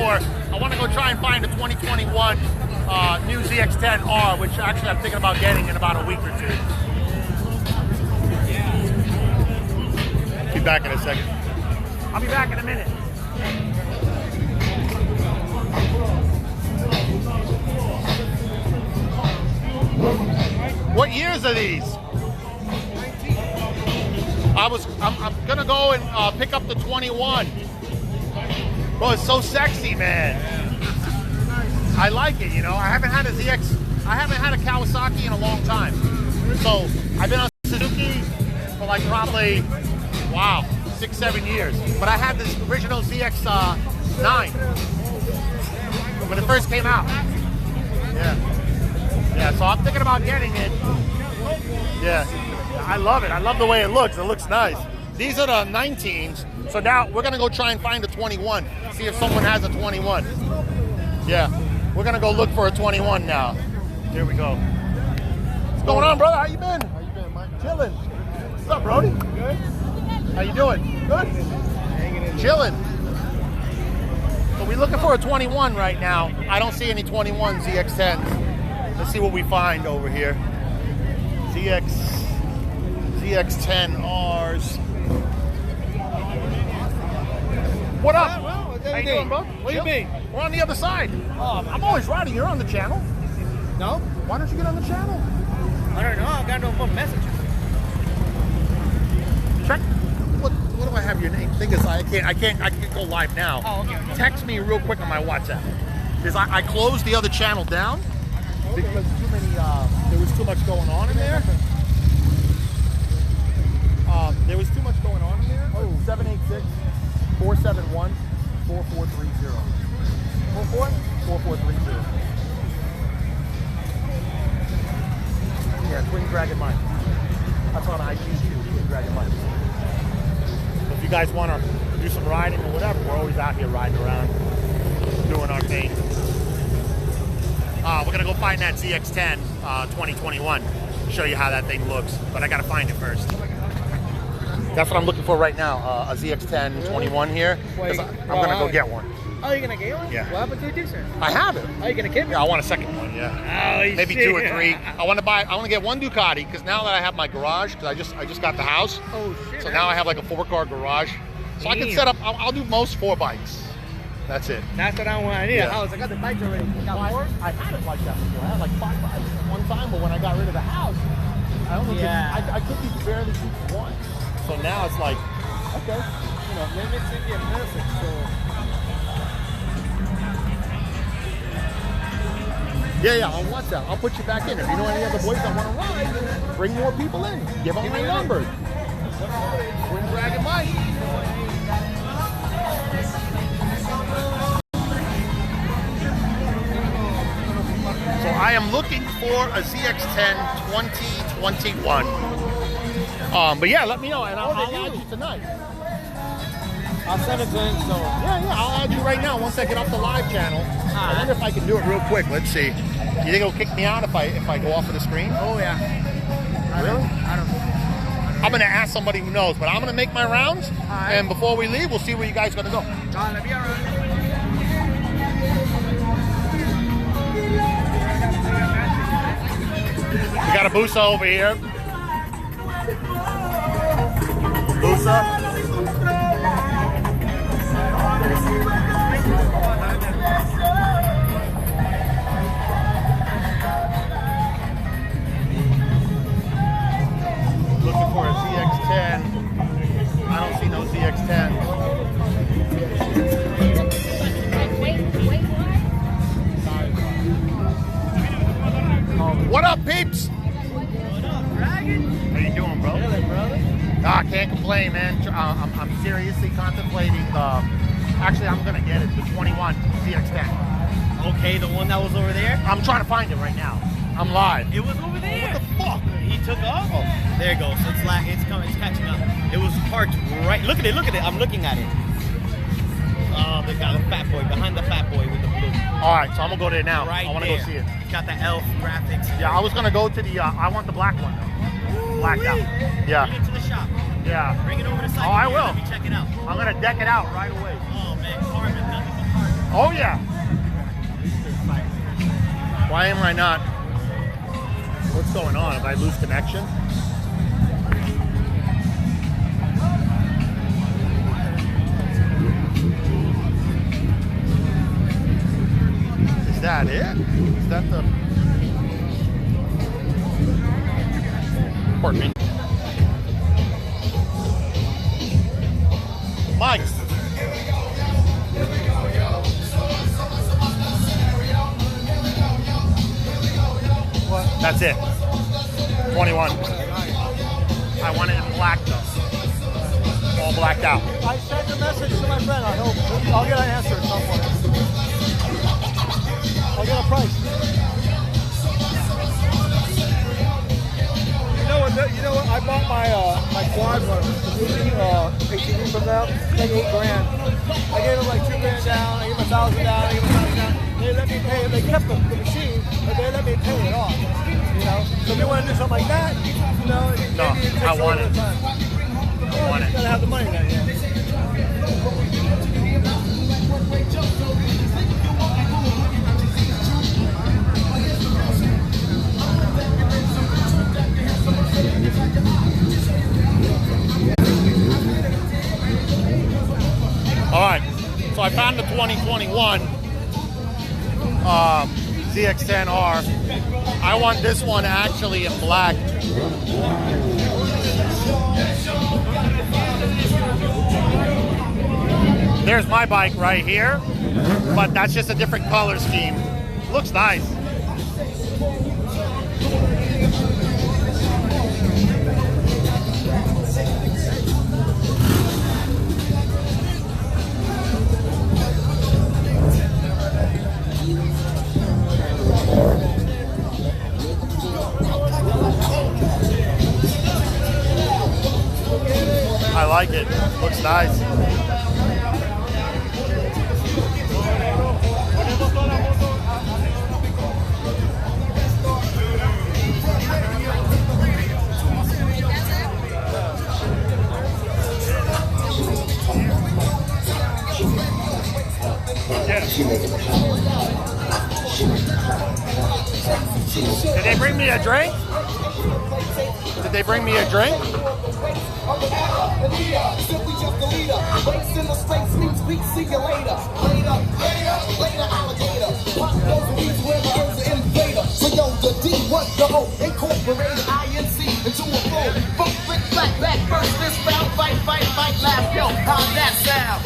for, I want to go try and find a 2021 new ZX-10R, which actually I'm thinking about getting in about a week or two. Be back in a second. I'll be back in a minute. What years are these? I'm gonna go and pick up the 21. Bro, it's so sexy, man. I like it, you know. I haven't had a Kawasaki in a long time. So I've been on Suzuki for like probably, wow, 6-7 years. But I had this original ZX9 when it first came out. Yeah, so I'm thinking about getting it. Yeah, I love it. I love the way it looks. It looks nice. These are the 19s. So now we're going to go try and find a 21. See if someone has a 21. Yeah, we're going to go look for a 21 now. Here we go. What's going on, brother? How you been? How you been, Mike? Chilling. What's up, Brody? Good. How you doing? Good? Hanging in. Chilling. So we're looking for a 21 right now. I don't see any 21 ZX-10s. Let's see what we find over here. ZX-10Rs. What up? Well, How you doing, bro? Where you been? We're on the other side. I'm always riding. You're on the channel. No? Why don't you get on the channel? I don't know. I got no phone messages. Check. What do I have your name? Thing is, I can't go live now. Oh, okay. Text me real quick on my WhatsApp. Because I closed the other channel down because there was too much going on in there. There was too much going on in there. Oh, 786-471-4430. 4430. Yeah, Twin Dragon Mike. That's on IG too, Twin Dragon Mike. So if you guys want to do some riding or whatever, we're always out here riding around, doing our thing. We're gonna go find that ZX-10 2021. Show you how that thing looks, but I gotta find it first. That's what I'm looking for right now, a ZX-10 21 here. Wait, I'm gonna go get one. Oh, you're gonna get one? Yeah. What happened to your decent? I have it. Oh, you gonna get me? Yeah, I want a second one. Yeah. Oh, Maybe shit. 2 or 3. I want to get one Ducati because now that I have my garage, because I just got the house. Oh shit. So now I have like a 4-car garage. So I can Damn. set up. I'll do most 4 bikes. That's it. That's what I want. I need Yeah. a house. I got the bikes already. You got more? I had it like that before. I had like 5 bikes at one time, but when I got rid of the house, I only could barely keep one. So now it's like, okay, you know. Let me send you a message. So. Yeah, on WhatsApp. I'll put you back in. If you know any other boys that want to ride, bring more people in. Give them my number. Twin Dragon Mike. So I am looking for a ZX-10 2021. But yeah, let me know, and I'll add you tonight. I'll send it to him. So. Yeah, I'll add you right now once I get off the live channel. I wonder if I can do it real quick. Let's see. You think it'll kick me out if I go off of the screen? Oh yeah. Really? I don't know. I'm gonna ask somebody who knows, but I'm gonna make my rounds, and before we leave, we'll see where you guys are gonna go. Let me around. We got a Busa over here. Busa. Looking for a ZX-10. I don't see no ZX-10. What up, peeps? What up, Dragon? How you doing, bro? Chilling, brother. I can't complain, man. I'm seriously contemplating actually, I'm gonna get it, the 21 ZX-10. Okay, the one that was over there? I'm trying to find it right now. I'm live. It was over there. What the fuck? He took off? Oh, there it goes. It's catching up. It was parked right. Look at it. I'm looking at it. Oh, they got the fat boy behind the fat boy with the blue. All right, so I'm gonna go there now. Right I want to there. go see it. It's got the elf graphics. Yeah, I was gonna go to the. I want the black one. Blacked out. Yeah. Bring it to the shop. Yeah. Bring it over to site. Oh, I will. Let me check it out. I'm gonna deck it out right away. Oh man, carbon, nothing but carbon. Oh yeah. Why am I not? What's going on? Have I lose connection? Is that it? Is that the... Pardon me. Mike. What? That's it. 21. I want it in black though. All blacked out. I sent a message to my friend. I'll get an answer at some point. I'll get a price. You know what? I bought my quad one, ATV from them. It's like $8 grand. I gave them like $2 grand down. I gave them $1,000 down. I gave them $1,000 down. They let me pay. They kept the machine, but they let me pay it off. You know. So if you want to do something like that, you know, No, maybe it takes I a want little it. bit of time. I want You it. gotta have the money then. Yeah. All right, so I found the 2021 ZX-10R. I want this one actually in black. There's my bike right here, but that's just a different color scheme. Looks nice. I like it. Looks nice. Did they bring me a drink? Did they bring me a drink? Simply just a leader. Waits in the streets, meets weeks, see you later. Later, alligator. Pop those beats where the earth's an invader. So yo, the D, what the O? Incorporate INC into a flow. Funk, flick, back, first, this round, fight, laugh, yo, how's that sound?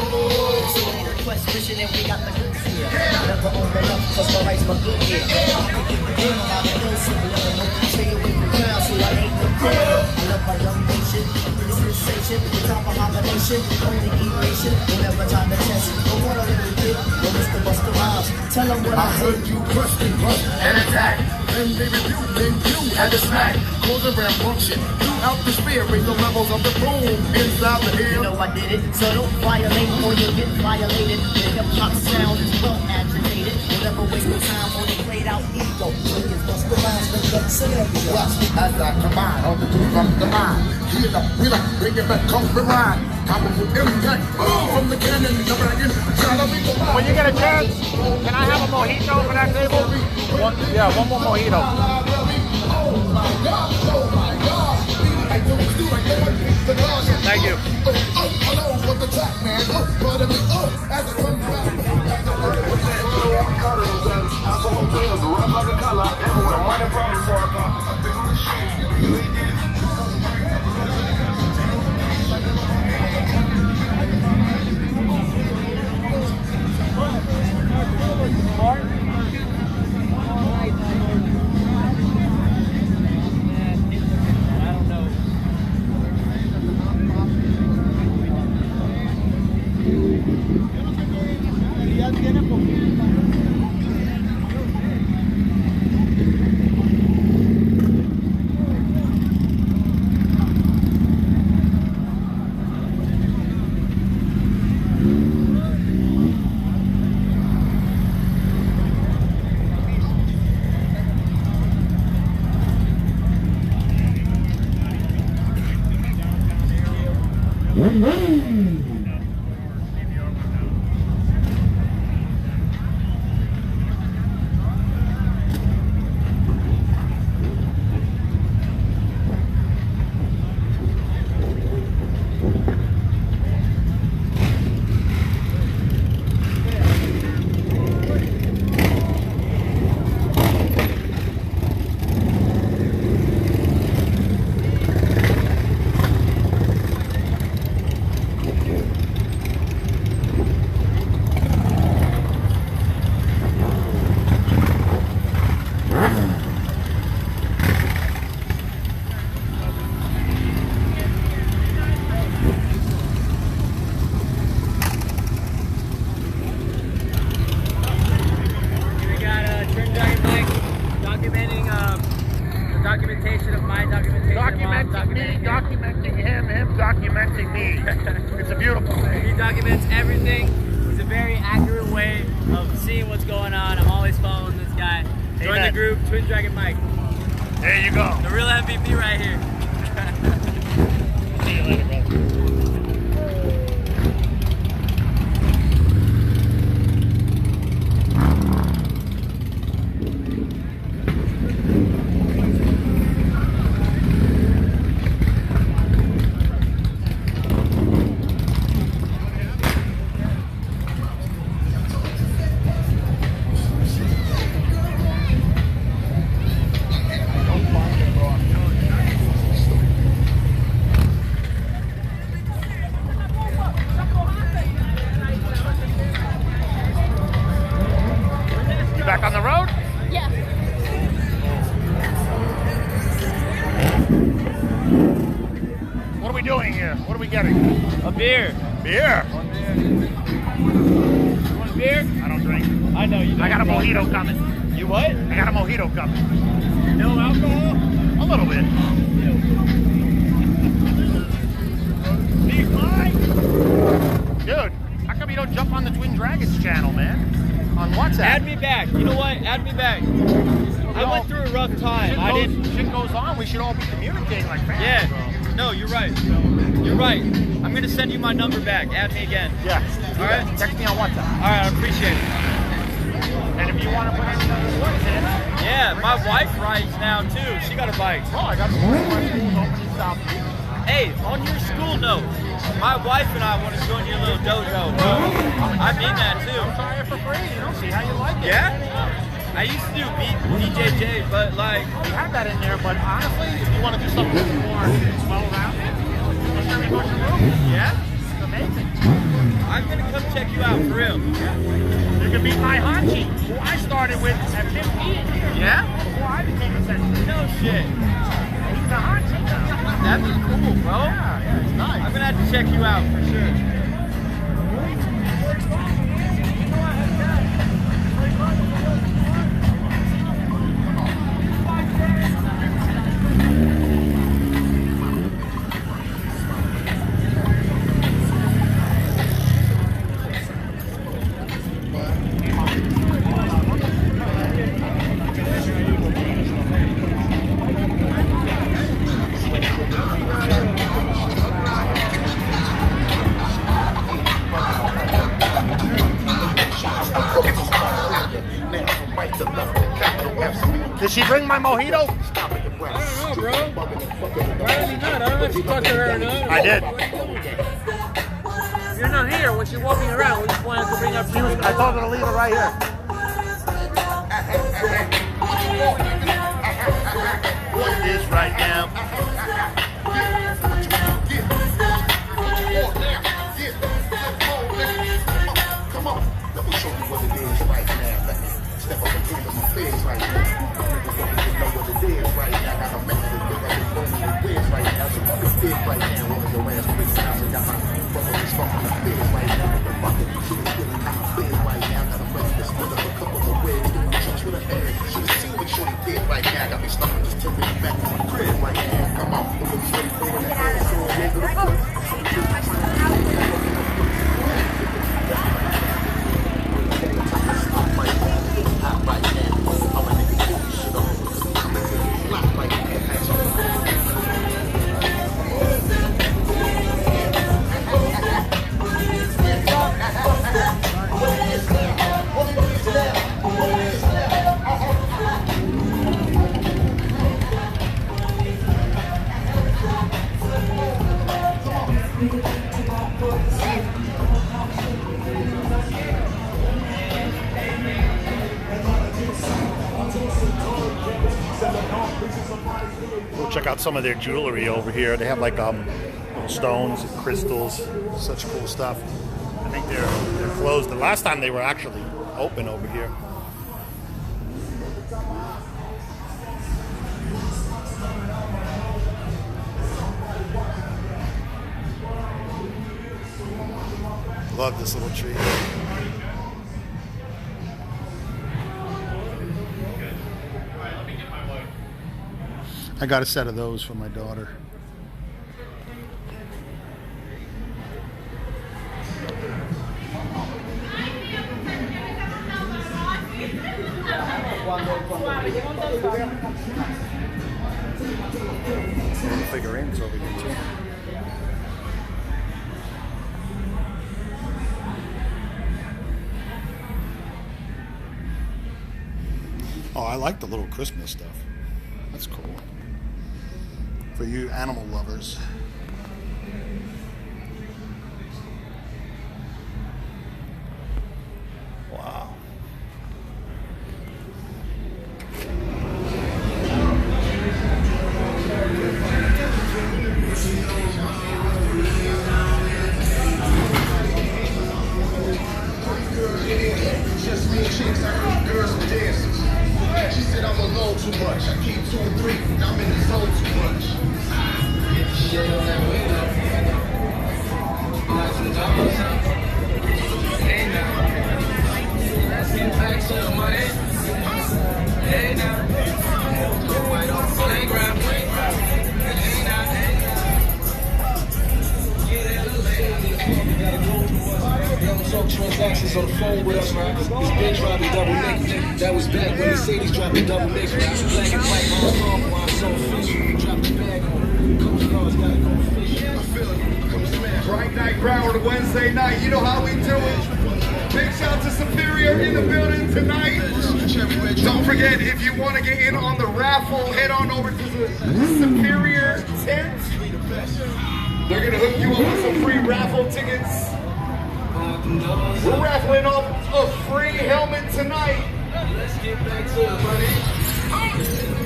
Quest mission and we got the goods here. Never open up, cause my rights my good here. I can get the game out the hill, so we never know. Stay away from crowd, so I ain't the crowd. I love my young nation, this sensation, the top of combination, only elation, whenever time to test. But what a little bit, well, Mr. Busta Rhymes, tell them what I Heard you question, rush, and attack. Then they review, then you had to smack. Cause a rambunctious throughout the sphere. Raise the levels of the boom inside the ear. you know I did it, so don't violate or you'll get violated. The hip-hop sound is well agitated. Whatever waste of time on a played out ego. So it's Busta Rhymes, make that scenario. Watch as I combine all the two from the mind. Hear the wheeler, bring it back, come the ride. Powerful impact, boom from the cannon, the wagon. When you get a chance, can I have a mojito for that table? One more mojito. Thank you. Me documenting him documenting me. It's a beautiful thing. He documents everything. It's a very accurate way of seeing what's going on. I'm always following this guy. Join the Amen. group, Twin Dragon Mike. There you go. The real MVP right here. See you later, brother. You back on the road? Yeah. What are we doing here? What are we getting? A beer. Beer. You want a beer? I don't drink. I know you don't. I got a mojito coming. You what? I got a mojito coming. No alcohol? A little bit. Dude, how come you don't jump on the Twin Dragons channel, man? On WhatsApp. Add me back. You know what? Add me back. I went through a rough time. I didn't. Shit goes on. We should all be communicating like fans, Yeah. bro. No, you're right. You're right. I'm gonna send you my number back. Add me again. Yeah. All right. Text me on WhatsApp. All right. I appreciate it. And if you want to put any other voice in, Yeah, my wife rides now too. She got a bike. oh, I got one of my schools open in South Beach. Hey, on your school note, my wife and I want to join your little dojo, bro. I mean that too. Try it for free, you know, see how you like it. Yeah? I used to do BJJ, but like, We have that in there, but honestly, if you want to do something more well-rounded, just every bunch of room. yeah? It's amazing. I'm gonna come check you out for real. You can beat my Hanchi, who I started with at 15. Yeah? Before I became a sensei. No shit. He's a Hanchi now. That'd be cool, bro. Yeah, it's nice. I'm gonna have to check you out for sure. Did she bring my mojito? I don't know, bro. Why did you not? I don't know if you talked to her or not. I did. You're not here when she's walking around. We just wanted to bring up news. I told her to leave it right here. What it is right now. Come on, let me show you what it is right now. Let me step up and into my face right now. Niggas know what it is right now. Got a method to look at it, rolling the whiz right now. So what it is right now. Rolling your ass 3 times and got my brother is from the biz right now. The fucking shit is feeling kind of big right now. Got a friend that's split up a couple of wigs. Touch with a hand. Should have seen what Shorty did right now. Got me stuck in this tipping back to my crib right now. Come on, look at Shorty throwing the hand. So yeah, go to We'll check out some of their jewelry over here. They have like stones, crystals, such cool stuff. I think they're closed. The last time they were actually open over here. Love this little tree. I got a set of those for my daughter. Figurines over here too. Oh, I like the little Christmas stuff. That's cool. For you animal lovers. Wow. Just me and chicks, I heard girls and dancers. She said I'm alone too much. I keep 2 and 3, now I'm in the zone too much. Shit on that window. Lights and dollars. Hey now. Let's get back to the money. Hey now. Go right off the playground. Hey now. Get out of the Young talk transactions on the phone with us, right? It's been dropping double nick. That was back when Mercedes dropping double nick. Black and white on the phone, I'm so official. Drop the bag on. Coach Cars gotta go fishing. I feel it. Come smash. Bright Night Broward Wednesday night. You know how we do it. Big shout to Superior in the building tonight. Don't forget, if you want to get in on the raffle, head on over to the Superior tent. They're going to hook you up with some free raffle tickets. We're raffling off a free helmet tonight. Let's get back to it, buddy.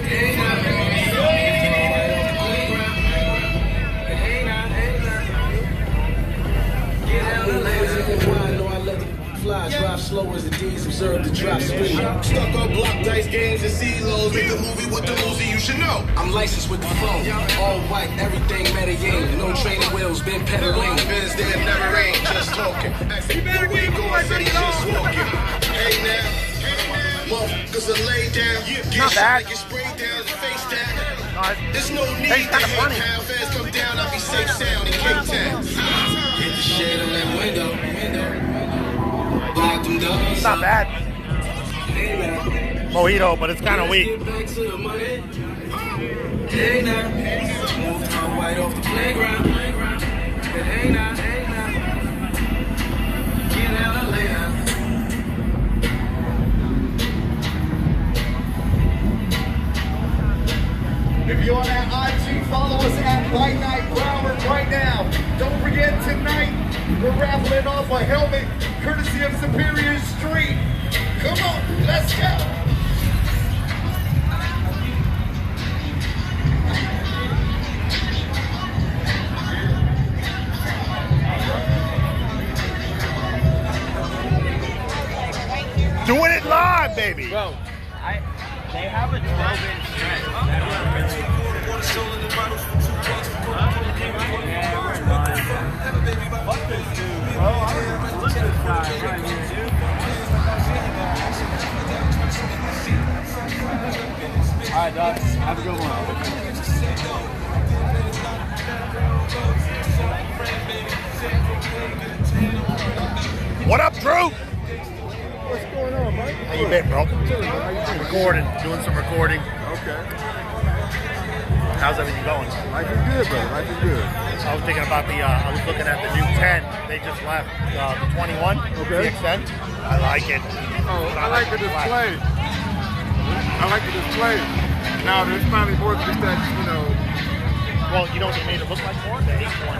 Hey now, get out of there. Fly, drive slow as the D's observe the drop speed. Stuck up block dice games and CeeLos. Make a movie with the Uzi, you should know. I'm licensed with the phone. All white, everything Medellin. No training wheels, been pedaling. Biz there never rain, just talking. You better get going, city just walking. Hey now, motherfuckers are laid down. Not bad. Get sprayed down, face down. No, There's no need to Tastes kinda funny. hate how fast come down. I'll be safe sound in Cape Town. Hit the shade on that window. Block them doors. it's not bad. Hey now. Mojito, but it's kind of weak. Get back to the money. Hey now. Moved my white off the playground. Hey now, hey now. Get out of there. If you're on that IG, follow us at Bright Night Broward right now. Don't forget tonight, we're raffling off a helmet courtesy of Superior Street. Come on, let's go. Doing it live, baby. Bro, they have a 12-inch stretch. Fuck this dude, bro. Look at this guy right here, dude. Alright, Doc. Have a good one. What up, Drew? What's going on, Mike? How you been, bro? Recording, doing some recording. Okay. How's everything going? Life is good, bro. Life is good. I was thinking about I was looking at the new 10. They just left the 21. Okay. CXN. I like it. Oh, I like the display. I like the display. Now, there's finally more than just that, you know. Well, you know what they made it look like more? The H1.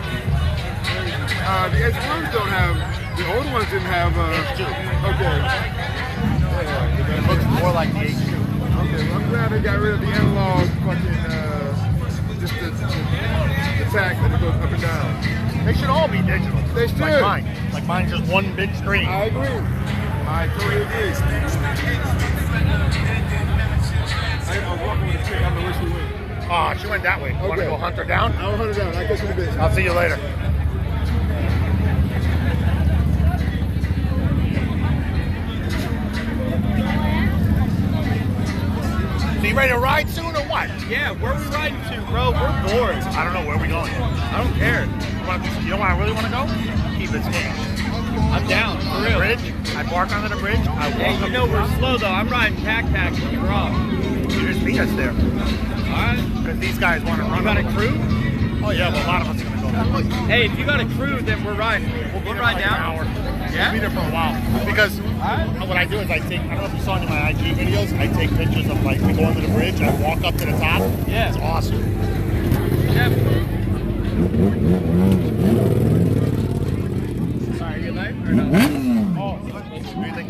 The H1s don't have, the old ones didn't have, H2. okay. It looks more like the H2. Okay, well, I'm glad they got rid of the analog fucking, just the tack that goes up and down. They should all be digital. They should. Like mine. Like mine's just one big screen. I agree. I totally agree. I was walking with a chick, I don't know where she went. Oh, she went that way. Want to Okay. go hunt her down? I'll hunt her down. I'll catch you in a bit. I'll see you later. So you ready to ride soon or what? Yeah, where are we riding to, bro? We're bored. I don't know where we going. I don't care. You know where I really want to go? Key Biscayne. I'm down, for real. Bridge. I park under the bridge. I walk Hey, up you know the we're top. slow though. I'm riding tack and you're off. You just meet us there. Alright. Because these guys want to run. You got a crew? Oh yeah, well a lot of us are gonna go there. Hey, if you got a crew, then we're riding. We'll There ride for like down. an hour. Yeah? We'll be there for a while. Because what I do is I take, I don't know if you saw any of my IG videos, I take pictures of like, we go under the bridge, I walk up to the top. Yeah. It's awesome. Yeah. Sorry, good night or no? Oh, what do you think?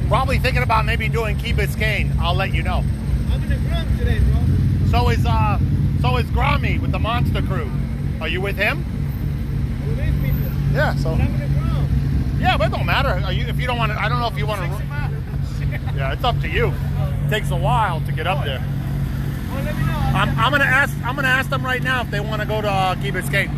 Probably thinking about maybe doing Key Biscayne. I'll let you know. I'm in a grunt today, bro. So is Grami with the Monster Crew. Are you with him? With these people. Yeah. So But I'm in a grunt. yeah, but it don't matter. Are you? If you don't want to, I don't know if you want to. Yeah, it's up to you. It takes a while to get up there. Well, let me know. I'm gonna ask them right now if they want to go to Key Biscayne.